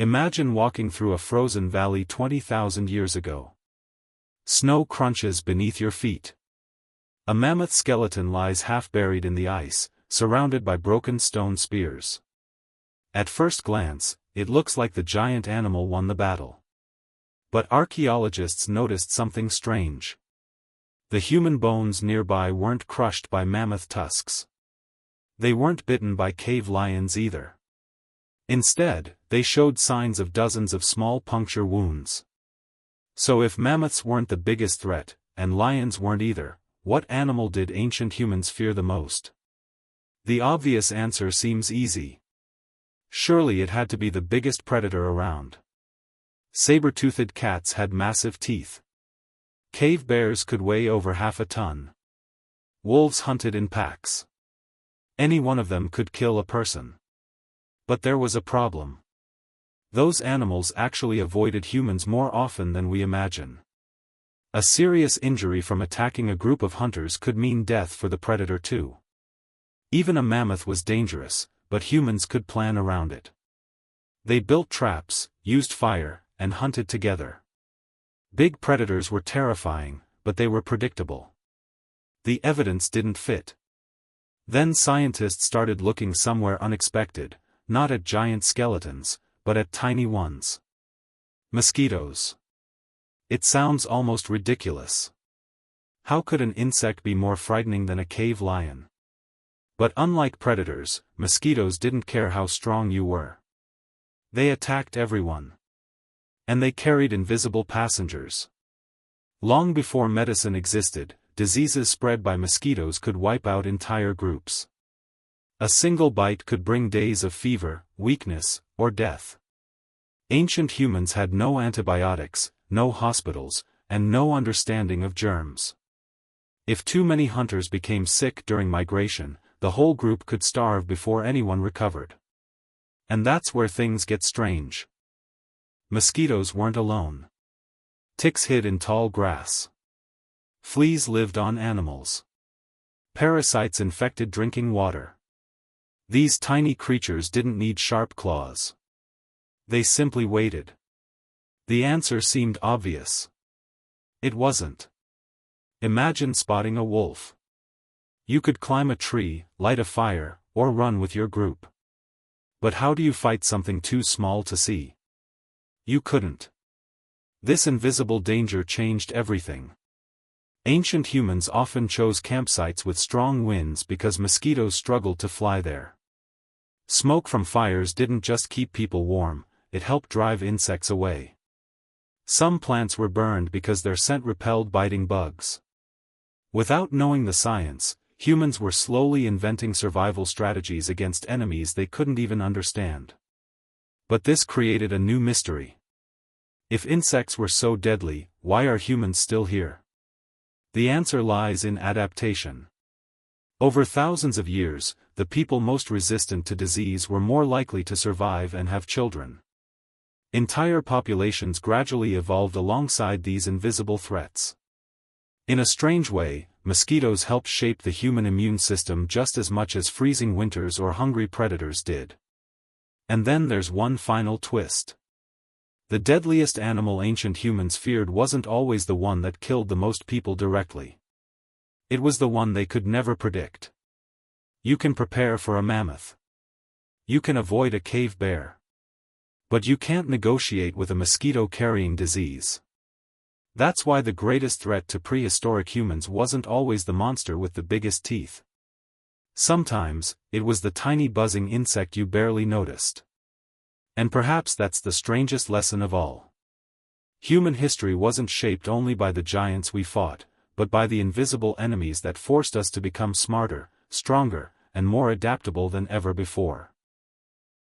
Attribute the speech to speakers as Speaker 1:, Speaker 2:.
Speaker 1: Imagine walking through a frozen valley 20,000 years ago. Snow crunches beneath your feet. A mammoth skeleton lies half buried in the ice, surrounded by broken stone spears. At first glance, it looks like the giant animal won the battle. But archaeologists noticed something strange. The human bones nearby weren't crushed by mammoth tusks. They weren't bitten by cave lions either. Instead, they showed signs of dozens of small puncture wounds. So if mammoths weren't the biggest threat, and lions weren't either, what animal did ancient humans fear the most? The obvious answer seems easy. Surely it had to be the biggest predator around. Saber-toothed cats had massive teeth. Cave bears could weigh over half a ton. Wolves hunted in packs. Any one of them could kill a person. But there was a problem. Those animals actually avoided humans more often than we imagine. A serious injury from attacking a group of hunters could mean death for the predator too. Even a mammoth was dangerous, but humans could plan around it. They built traps, used fire, and hunted together. Big predators were terrifying, but they were predictable. The evidence didn't fit. Then scientists started looking somewhere unexpected, not at giant skeletons, but at tiny ones. Mosquitoes. It sounds almost ridiculous. How could an insect be more frightening than a cave lion? But unlike predators, mosquitoes didn't care how strong you were. They attacked everyone. And they carried invisible passengers. Long before medicine existed, diseases spread by mosquitoes could wipe out entire groups. A single bite could bring days of fever, weakness, or death. Ancient humans had no antibiotics, no hospitals, and no understanding of germs. If too many hunters became sick during migration, the whole group could starve before anyone recovered. And that's where things get strange. Mosquitoes weren't alone. Ticks hid in tall grass. Fleas lived on animals. Parasites infected drinking water. These tiny creatures didn't need sharp claws. They simply waited. The answer seemed obvious. It wasn't. Imagine spotting a wolf. You could climb a tree, light a fire, or run with your group. But how do you fight something too small to see? You couldn't. This invisible danger changed everything. Ancient humans often chose campsites with strong winds because mosquitoes struggled to fly there. Smoke from fires didn't just keep people warm, it helped drive insects away. Some plants were burned because their scent repelled biting bugs. Without knowing the science, humans were slowly inventing survival strategies against enemies they couldn't even understand. But this created a new mystery. If insects were so deadly, why are humans still here? The answer lies in adaptation. Over thousands of years, the people most resistant to disease were more likely to survive and have children. Entire populations gradually evolved alongside these invisible threats. In a strange way, mosquitoes helped shape the human immune system just as much as freezing winters or hungry predators did. And then there's one final twist. The deadliest animal ancient humans feared wasn't always the one that killed the most people directly. It was the one they could never predict. You can prepare for a mammoth. You can avoid a cave bear. But you can't negotiate with a mosquito carrying disease. That's why the greatest threat to prehistoric humans wasn't always the monster with the biggest teeth. Sometimes, it was the tiny buzzing insect you barely noticed. And perhaps that's the strangest lesson of all. Human history wasn't shaped only by the giants we fought, but by the invisible enemies that forced us to become smarter, stronger, and more adaptable than ever before.